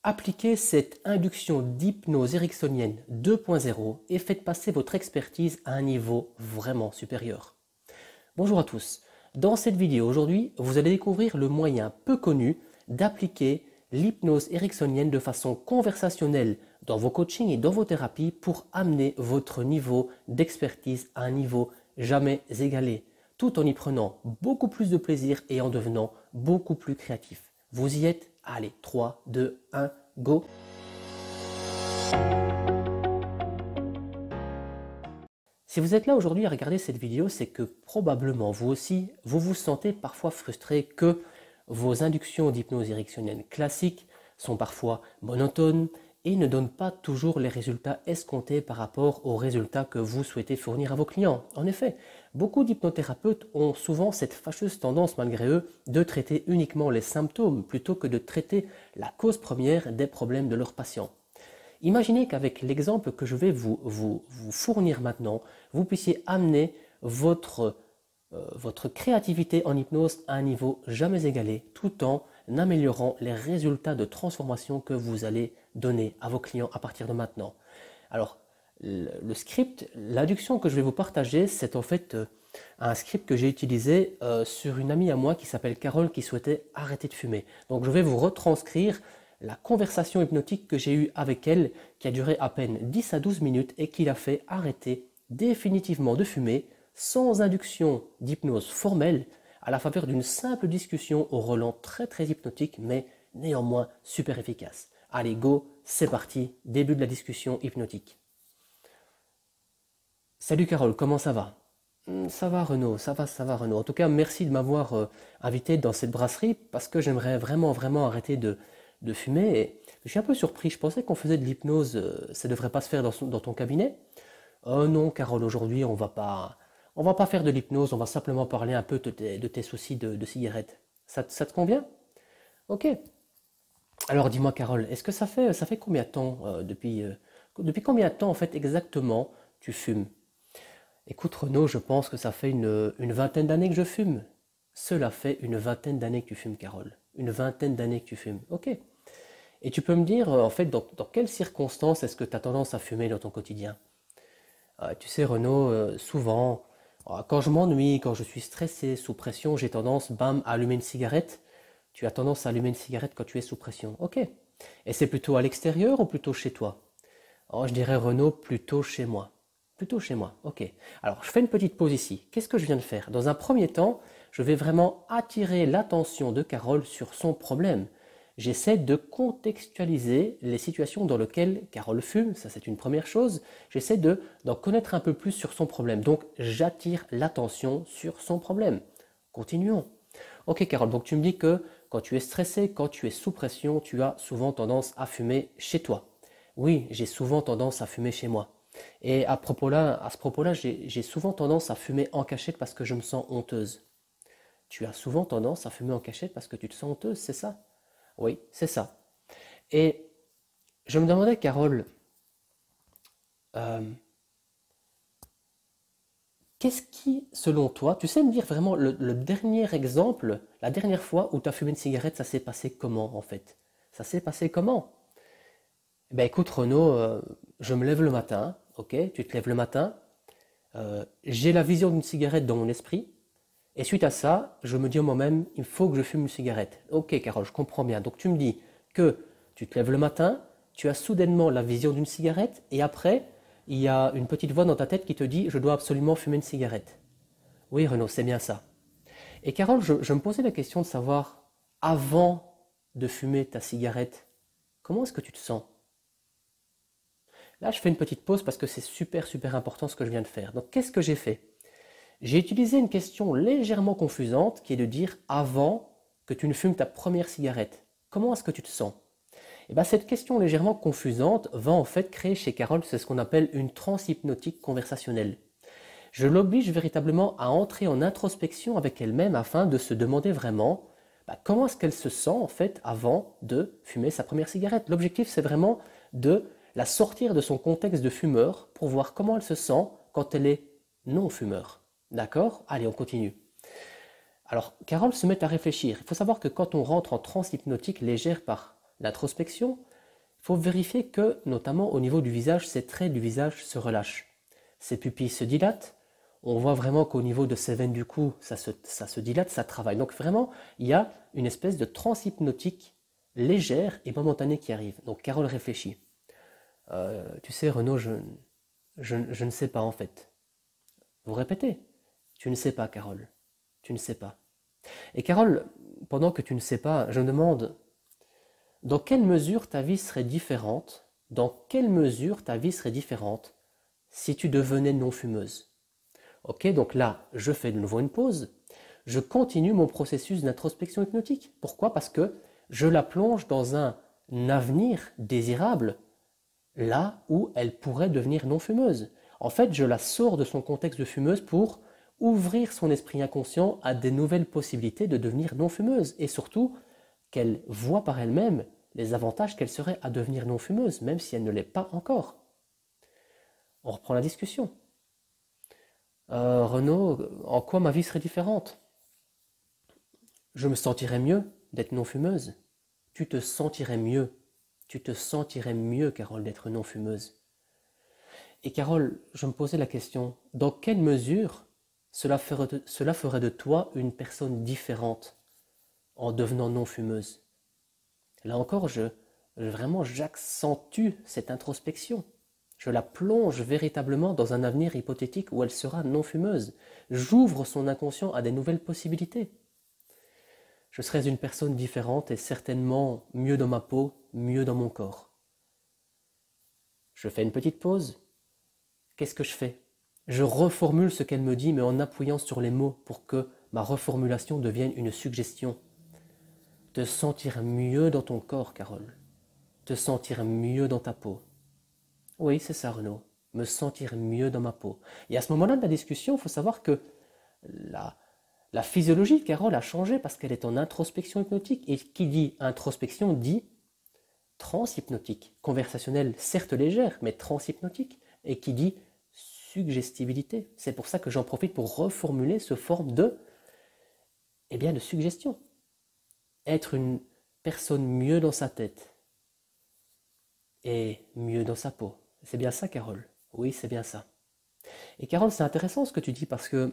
Appliquez cette induction d'hypnose ericksonienne 2.0 et faites passer votre expertise à un niveau vraiment supérieur. Bonjour à tous. Dans cette vidéo aujourd'hui, vous allez découvrir le moyen peu connu d'appliquer l'hypnose ericksonienne de façon conversationnelle dans vos coachings et dans vos thérapies pour amener votre niveau d'expertise à un niveau jamais égalé, tout en y prenant beaucoup plus de plaisir et en devenant beaucoup plus créatif. Vous y êtes? Allez, 3, 2, 1, go! Si vous êtes là aujourd'hui à regarder cette vidéo, c'est que probablement vous aussi, vous vous sentez parfois frustré que vos inductions d'hypnose ericksonienne classiques sont parfois monotones et ne donnent pas toujours les résultats escomptés par rapport aux résultats que vous souhaitez fournir à vos clients. En effet, beaucoup d'hypnothérapeutes ont souvent cette fâcheuse tendance malgré eux de traiter uniquement les symptômes plutôt que de traiter la cause première des problèmes de leurs patients. Imaginez qu'avec l'exemple que je vais vous fournir maintenant, vous puissiez amener votre créativité en hypnose à un niveau jamais égalé tout en améliorant les résultats de transformation que vous allez donner à vos clients à partir de maintenant. Alors, le script, l'induction que je vais vous partager, c'est en fait un script que j'ai utilisé sur une amie à moi qui s'appelle Carole qui souhaitait arrêter de fumer. Donc, je vais vous retranscrire la conversation hypnotique que j'ai eue avec elle qui a duré à peine 10 à 12 minutes et qui l'a fait arrêter définitivement de fumer sans induction d'hypnose formelle à la faveur d'une simple discussion au relent très hypnotique mais néanmoins super efficace. Allez go, c'est parti, début de la discussion hypnotique. Salut Carole, comment ça va? Ça va Renaud, ça va Renaud. En tout cas, merci de m'avoir invité dans cette brasserie parce que j'aimerais vraiment arrêter de fumer. Et je suis un peu surpris, je pensais qu'on faisait de l'hypnose, ça ne devrait pas se faire dans ton cabinet. Oh non Carole, aujourd'hui on va pas faire de l'hypnose, on va simplement parler un peu de tes soucis de cigarette. Ça te convient? Ok. Alors dis-moi Carole, est-ce que ça fait combien de temps, depuis combien de temps en fait exactement tu fumes? Écoute Renaud, je pense que ça fait une vingtaine d'années que je fume. Cela fait une vingtaine d'années que tu fumes Carole. Une vingtaine d'années que tu fumes. Ok. Et tu peux me dire en fait dans quelles circonstances est-ce que tu as tendance à fumer dans ton quotidien? Tu sais Renaud, souvent, quand je m'ennuie, quand je suis stressé, sous pression, j'ai tendance, bam, à allumer une cigarette. Tu as tendance à allumer une cigarette quand tu es sous pression. Ok. Et c'est plutôt à l'extérieur ou plutôt chez toi? Oh, je dirais Renaud, plutôt chez moi. Plutôt chez moi, ok. Alors, je fais une petite pause ici. Qu'est-ce que je viens de faire? Dans un premier temps, je vais vraiment attirer l'attention de Carole sur son problème. J'essaie de contextualiser les situations dans lesquelles Carole fume, ça c'est une première chose. J'essaie d'en connaître un peu plus sur son problème. Donc, j'attire l'attention sur son problème. Continuons. Ok Carole, donc tu me dis que quand tu es stressé, quand tu es sous pression, tu as souvent tendance à fumer chez toi. Oui, j'ai souvent tendance à fumer chez moi. Et à ce propos-là, j'ai souvent tendance à fumer en cachette parce que je me sens honteuse. Tu as souvent tendance à fumer en cachette parce que tu te sens honteuse, c'est ça? Oui, c'est ça. Et je me demandais, Carole, euh, qu'est-ce qui, selon toi, tu sais me dire vraiment le dernier exemple, la dernière fois où tu as fumé une cigarette, ça s'est passé comment en fait? Ça s'est passé comment? Ben écoute Renaud, je me lève le matin, ok, tu te lèves le matin, j'ai la vision d'une cigarette dans mon esprit, et suite à ça, je me dis à moi-même, il faut que je fume une cigarette. Ok Carole, je comprends bien. Donc tu me dis que tu te lèves le matin, tu as soudainement la vision d'une cigarette, et après, il y a une petite voix dans ta tête qui te dit, je dois absolument fumer une cigarette. Oui Renaud, c'est bien ça. Et Carole, je me posais la question de savoir, avant de fumer ta cigarette, comment est-ce que tu te sens? Là, je fais une petite pause parce que c'est super important ce que je viens de faire. Donc, qu'est-ce que j'ai fait? J'ai utilisé une question légèrement confusante qui est de dire avant que tu ne fumes ta première cigarette, comment est-ce que tu te sens? Et bien, cette question légèrement confusante va en fait créer chez Carole ce qu'on appelle une transe hypnotique conversationnelle. Je l'oblige véritablement à entrer en introspection avec elle-même afin de se demander vraiment comment est-ce qu'elle se sent en fait avant de fumer sa première cigarette. L'objectif c'est vraiment de la sortir de son contexte de fumeur pour voir comment elle se sent quand elle est non-fumeur. D'accord? Allez, on continue. Alors, Carole se met à réfléchir. Il faut savoir que quand on rentre en transe hypnotique légère par l'introspection, il faut vérifier que, notamment au niveau du visage, ces traits du visage se relâchent. Ses pupilles se dilatent. On voit vraiment qu'au niveau de ses veines du cou, ça se dilate, ça travaille. Donc vraiment, il y a une espèce de transe hypnotique légère et momentanée qui arrive. Donc Carole réfléchit. Tu sais, Renaud, je ne sais pas en fait. Vous répétez. Tu ne sais pas, Carole. Tu ne sais pas. Et Carole, pendant que tu ne sais pas, je me demande, dans quelle mesure ta vie serait différente, si tu devenais non-fumeuse? Ok, donc là, je fais de nouveau une pause. Je continue mon processus d'introspection hypnotique. Pourquoi? Parce que je la plonge dans un avenir désirable, là où elle pourrait devenir non-fumeuse. En fait, je la sors de son contexte de fumeuse pour ouvrir son esprit inconscient à des nouvelles possibilités de devenir non-fumeuse. Et surtout, qu'elle voit par elle-même les avantages qu'elle serait à devenir non-fumeuse, même si elle ne l'est pas encore. On reprend la discussion. Renaud, en quoi ma vie serait différente? Je me sentirais mieux d'être non-fumeuse. Tu te sentirais mieux. Tu te sentirais mieux, Carole, d'être non-fumeuse. Et Carole, je me posais la question, dans quelle mesure cela ferait de toi une personne différente en devenant non-fumeuse? Là encore, vraiment, j'accentue cette introspection. Je la plonge véritablement dans un avenir hypothétique où elle sera non-fumeuse. J'ouvre son inconscient à des nouvelles possibilités. Je serais une personne différente et certainement mieux dans ma peau, mieux dans mon corps. Je fais une petite pause. Qu'est-ce que je fais? Je reformule ce qu'elle me dit, mais en appuyant sur les mots pour que ma reformulation devienne une suggestion. Te sentir mieux dans ton corps, Carole. Te sentir mieux dans ta peau. Oui, c'est ça, Renaud. Me sentir mieux dans ma peau. Et à ce moment-là de la discussion, il faut savoir que la physiologie de Carole a changé parce qu'elle est en introspection hypnotique. Et qui dit introspection dit transhypnotique. Conversationnelle, certes légère, mais transhypnotique. Et qui dit suggestibilité. C'est pour ça que j'en profite pour reformuler ce forme de suggestion. Être une personne mieux dans sa tête et mieux dans sa peau. C'est bien ça, Carole? Oui, c'est bien ça. Et Carole, c'est intéressant ce que tu dis parce que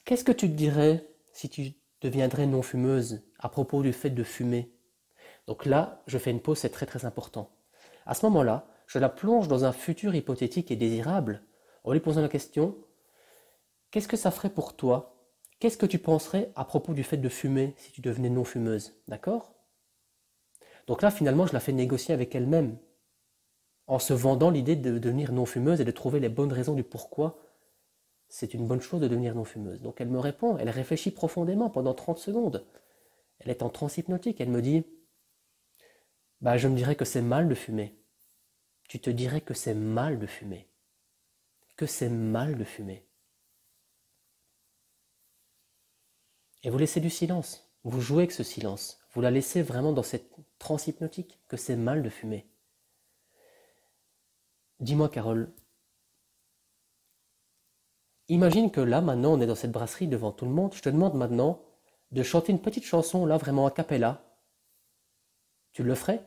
qu'est-ce que tu te dirais si tu deviendrais non-fumeuse à propos du fait de fumer? Donc là, je fais une pause, c'est très très important. À ce moment-là, je la plonge dans un futur hypothétique et désirable en lui posant la question, qu'est-ce que ça ferait pour toi? Qu'est-ce que tu penserais à propos du fait de fumer si tu devenais non-fumeuse? D'accord? Donc là, finalement, je la fais négocier avec elle-même, en se vendant l'idée de devenir non-fumeuse et de trouver les bonnes raisons du pourquoi c'est une bonne chose de devenir non-fumeuse. Donc elle me répond, elle réfléchit profondément pendant 30 secondes. Elle est en transe hypnotique, elle me dit, je me dirais que c'est mal de fumer. Tu te dirais que c'est mal de fumer. Que c'est mal de fumer. Et vous laissez du silence, vous jouez avec ce silence, vous la laissez vraiment dans cette transe hypnotique, que c'est mal de fumer. Dis-moi, Carole, imagine que là, maintenant, on est dans cette brasserie devant tout le monde, je te demande maintenant de chanter une petite chanson, là, vraiment a cappella. Tu le ferais?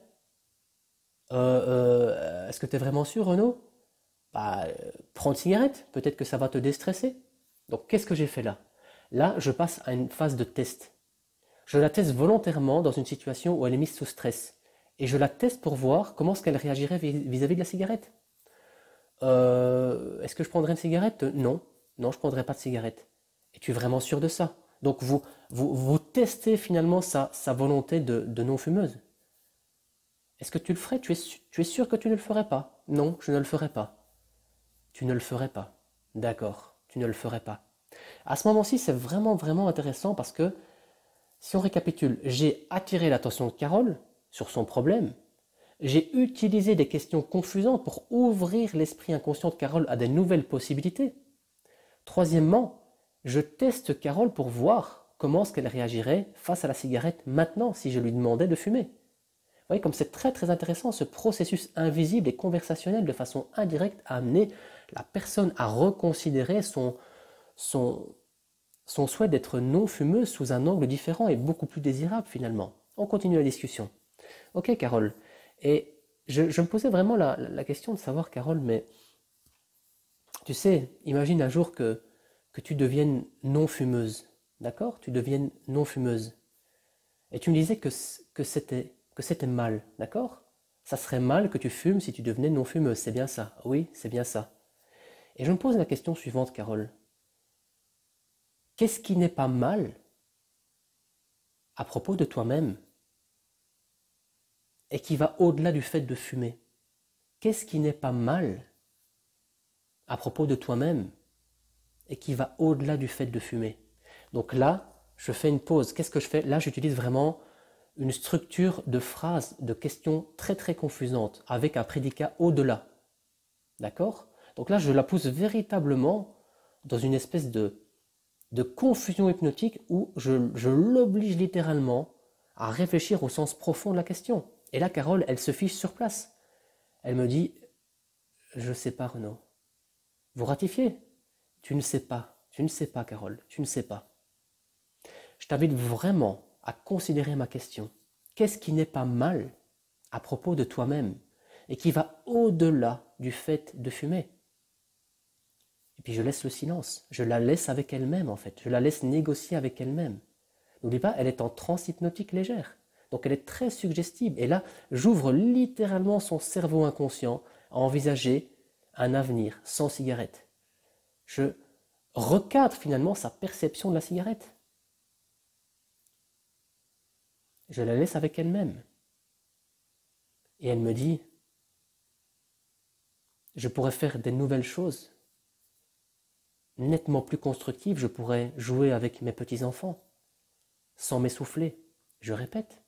Est-ce que tu es vraiment sûr, Renaud? Prends une cigarette, peut-être que ça va te déstresser. Donc, qu'est-ce que j'ai fait là? Là, je passe à une phase de test. Je la teste volontairement dans une situation où elle est mise sous stress. Et je la teste pour voir comment est-ce qu'elle réagirait vis-à-vis de la cigarette. Est-ce que je prendrais une cigarette? Non. Non, je ne prendrais pas de cigarette. Et tu es vraiment sûr de ça? Donc vous testez finalement sa volonté de non-fumeuse. Est-ce que tu le ferais? Tu es sûr que tu ne le ferais pas? Non, je ne le ferais pas. Tu ne le ferais pas. D'accord, tu ne le ferais pas. À ce moment-ci, c'est vraiment, vraiment intéressant parce que, si on récapitule, j'ai attiré l'attention de Carole sur son problème, j'ai utilisé des questions confusantes pour ouvrir l'esprit inconscient de Carole à des nouvelles possibilités. Troisièmement, je teste Carole pour voir comment est-ce qu'elle réagirait face à la cigarette maintenant si je lui demandais de fumer. Vous voyez comme c'est très très intéressant ce processus invisible et conversationnel de façon indirecte à amener la personne à reconsidérer son son souhait d'être non-fumeuse sous un angle différent est beaucoup plus désirable finalement. On continue la discussion. Ok Carole, et je me posais vraiment la question de savoir Carole, mais tu sais, imagine un jour que tu deviennes non-fumeuse, d'accord? Tu deviennes non-fumeuse. Et tu me disais que c'était mal, d'accord? Ça serait mal que tu fumes si tu devenais non-fumeuse, c'est bien ça. Oui, c'est bien ça. Et je me pose la question suivante, Carole. Qu'est-ce qui n'est pas mal à propos de toi-même et qui va au-delà du fait de fumer? Qu'est-ce qui n'est pas mal à propos de toi-même et qui va au-delà du fait de fumer? Donc là, je fais une pause. Qu'est-ce que je fais? Là, j'utilise vraiment une structure de phrases, de questions très très confusantes, avec un prédicat au-delà. D'accord? Donc là, je la pousse véritablement dans une espèce de confusion hypnotique où je l'oblige littéralement à réfléchir au sens profond de la question. Et là, Carole, elle se fiche sur place. Elle me dit, je ne sais pas, Renaud. Vous ratifiez? Tu ne sais pas. Tu ne sais pas, Carole. Tu ne sais pas. Je t'invite vraiment à considérer ma question. Qu'est-ce qui n'est pas mal à propos de toi-même et qui va au-delà du fait de fumer? Et puis je laisse le silence. Je la laisse avec elle-même en fait. Je la laisse négocier avec elle-même. N'oublie pas, elle est en transe hypnotique légère. Donc elle est très suggestible. Et là, j'ouvre littéralement son cerveau inconscient à envisager un avenir sans cigarette. Je recadre finalement sa perception de la cigarette. Je la laisse avec elle-même. Et elle me dit, je pourrais faire des nouvelles choses, nettement plus constructives. Je pourrais jouer avec mes petits-enfants, sans m'essouffler. Je répète,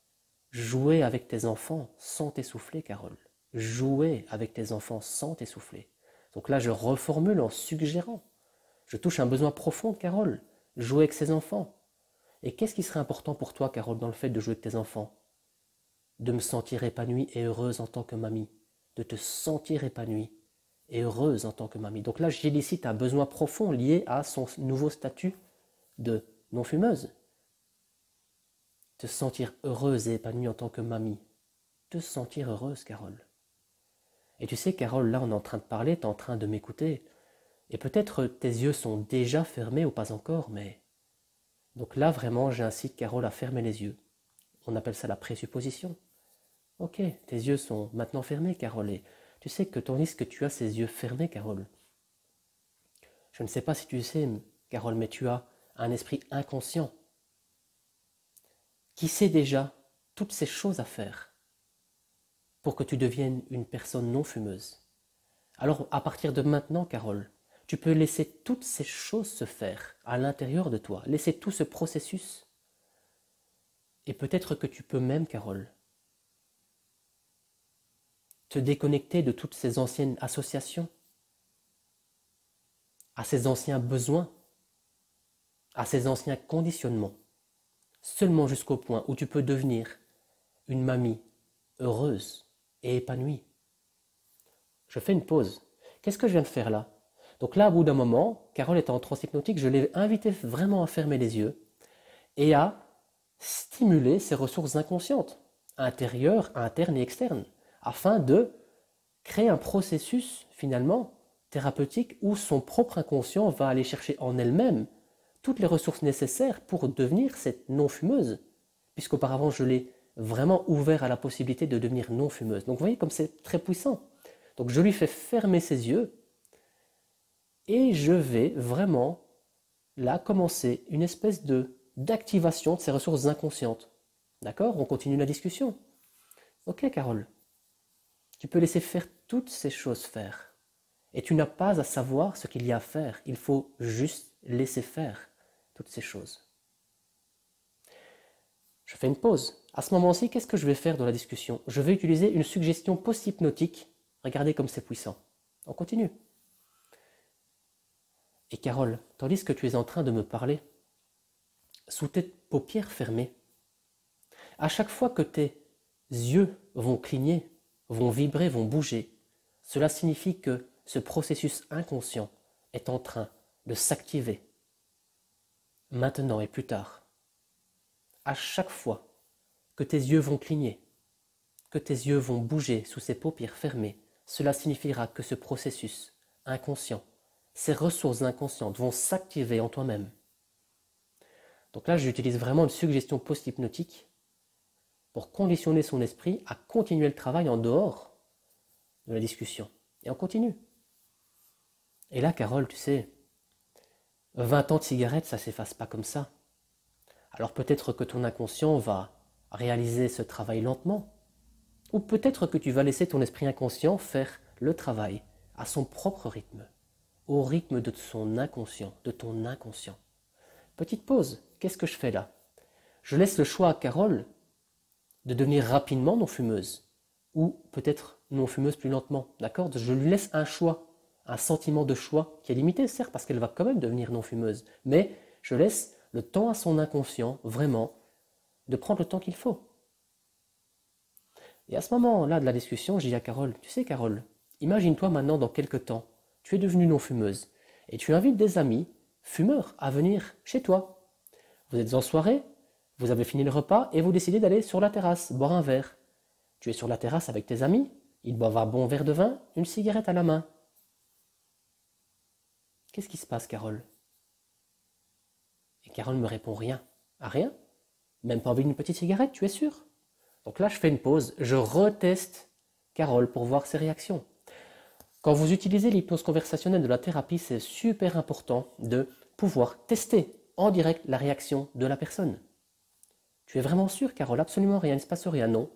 jouer avec tes enfants sans t'essouffler, Carole. Jouer avec tes enfants sans t'essouffler. Donc là, je reformule en suggérant. Je touche un besoin profond, Carole. Jouer avec ses enfants. Et qu'est-ce qui serait important pour toi, Carole, dans le fait de jouer avec tes enfants? De me sentir épanouie et heureuse en tant que mamie. De te sentir épanouie et heureuse en tant que mamie. Donc là, j'élicite un besoin profond lié à son nouveau statut de non-fumeuse. Te sentir heureuse et épanouie en tant que mamie. Te sentir heureuse, Carole. Et tu sais, Carole, là, on est en train de parler, tu es en train de m'écouter. Et peut-être tes yeux sont déjà fermés ou pas encore, mais... Donc là, vraiment, j'incite Carole à fermer les yeux. On appelle ça la présupposition. Ok, tes yeux sont maintenant fermés, Carole. Et tu sais que tandis que tu as ces yeux fermés, Carole, je ne sais pas si tu sais, Carole, mais tu as un esprit inconscient qui sait déjà toutes ces choses à faire pour que tu deviennes une personne non fumeuse. Alors, à partir de maintenant, Carole, tu peux laisser toutes ces choses se faire à l'intérieur de toi, laisser tout ce processus. Et peut-être que tu peux même, Carole, te déconnecter de toutes ces anciennes associations, à ces anciens besoins, à ces anciens conditionnements, seulement jusqu'au point où tu peux devenir une mamie heureuse et épanouie. Je fais une pause. Qu'est-ce que je viens de faire là? Donc là, au bout d'un moment, Carole était en transe hypnotique, je l'ai invité vraiment à fermer les yeux et à stimuler ses ressources inconscientes, intérieures, internes et externes, afin de créer un processus finalement thérapeutique où son propre inconscient va aller chercher en elle-même toutes les ressources nécessaires pour devenir cette non-fumeuse, puisqu'auparavant je l'ai vraiment ouvert à la possibilité de devenir non-fumeuse. Donc vous voyez comme c'est très puissant. Donc je lui fais fermer ses yeux et je vais vraiment là commencer une espèce d'activation de ses ressources inconscientes. D'accord? On continue la discussion. Ok Carole, tu peux laisser faire toutes ces choses faire. Et tu n'as pas à savoir ce qu'il y a à faire. Il faut juste laisser faire toutes ces choses. Je fais une pause. À ce moment-ci, qu'est-ce que je vais faire dans la discussion? Je vais utiliser une suggestion post-hypnotique. Regardez comme c'est puissant. On continue. Et Carole, tandis que tu es en train de me parler, sous tes paupières fermées, à chaque fois que tes yeux vont cligner, vont vibrer, vont bouger, cela signifie que ce processus inconscient est en train de s'activer. maintenant et plus tard, à chaque fois que tes yeux vont cligner, que tes yeux vont bouger sous ces paupières fermées, cela signifiera que ce processus inconscient, ces ressources inconscientes vont s'activer en toi-même. Donc là, j'utilise vraiment une suggestion post-hypnotique pour conditionner son esprit à continuer le travail en dehors de la discussion. Et on continue. Et là, Carole, tu sais, 20 ans de cigarette, ça ne s'efface pas comme ça. Alors peut-être que ton inconscient va réaliser ce travail lentement. Ou peut-être que tu vas laisser ton esprit inconscient faire le travail à son propre rythme, au rythme de son inconscient, de ton inconscient. Petite pause, qu'est-ce que je fais là? Je laisse le choix à Carole de devenir rapidement non-fumeuse, ou peut-être non-fumeuse plus lentement, d'accord? Je lui laisse un choix, un sentiment de choix qui est limité, certes, parce qu'elle va quand même devenir non-fumeuse, mais je laisse le temps à son inconscient, vraiment, de prendre le temps qu'il faut. Et à ce moment-là de la discussion, je dis à Carole, tu sais Carole, imagine-toi maintenant dans quelques temps, tu es devenue non-fumeuse, et tu invites des amis fumeurs à venir chez toi. Vous êtes en soirée, vous avez fini le repas, et vous décidez d'aller sur la terrasse, boire un verre. Tu es sur la terrasse avec tes amis, ils boivent un bon verre de vin, une cigarette à la main. Qu'est-ce qui se passe, Carole? Et Carole me répond rien. Ah, rien? Même pas envie d'une petite cigarette, tu es sûr? Donc là, je fais une pause, je reteste Carole pour voir ses réactions. Quand vous utilisez l'hypnose conversationnelle de la thérapie, c'est super important de pouvoir tester en direct la réaction de la personne. Tu es vraiment sûr, Carole? Absolument rien, il ne se passe rien, non.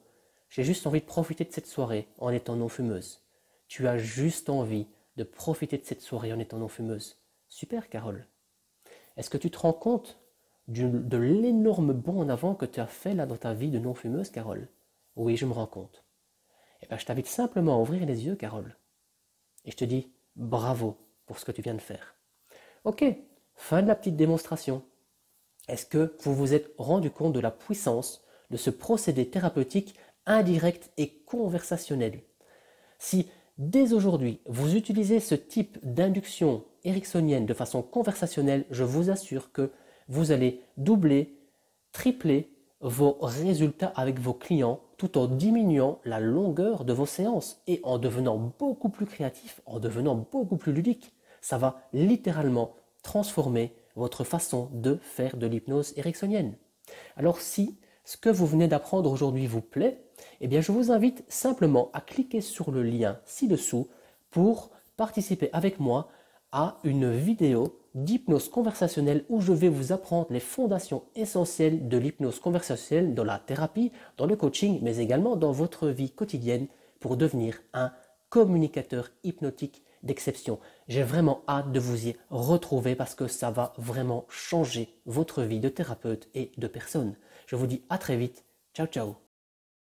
J'ai juste envie de profiter de cette soirée en étant non-fumeuse. Tu as juste envie de profiter de cette soirée en étant non-fumeuse. Super, Carole. Est-ce que tu te rends compte de l'énorme bond en avant que tu as fait là dans ta vie de non-fumeuse, Carole? Oui, je me rends compte. Eh bien, je t'invite simplement à ouvrir les yeux, Carole. Et je te dis bravo pour ce que tu viens de faire. Ok, fin de la petite démonstration. Est-ce que vous vous êtes rendu compte de la puissance de ce procédé thérapeutique indirect et conversationnel? Si dès aujourd'hui vous utilisez ce type d'induction ericksonienne de façon conversationnelle, je vous assure que vous allez doubler, tripler vos résultats avec vos clients tout en diminuant la longueur de vos séances et en devenant beaucoup plus créatif, en devenant beaucoup plus ludique. Ça va littéralement transformer votre façon de faire de l'hypnose ericksonienne. Alors si ce que vous venez d'apprendre aujourd'hui vous plaît, eh bien je vous invite simplement à cliquer sur le lien ci-dessous pour participer avec moi à une vidéo d'hypnose conversationnelle où je vais vous apprendre les fondations essentielles de l'hypnose conversationnelle dans la thérapie, dans le coaching, mais également dans votre vie quotidienne pour devenir un communicateur hypnotique d'exception. J'ai vraiment hâte de vous y retrouver parce que ça va vraiment changer votre vie de thérapeute et de personne. Je vous dis à très vite. Ciao, ciao.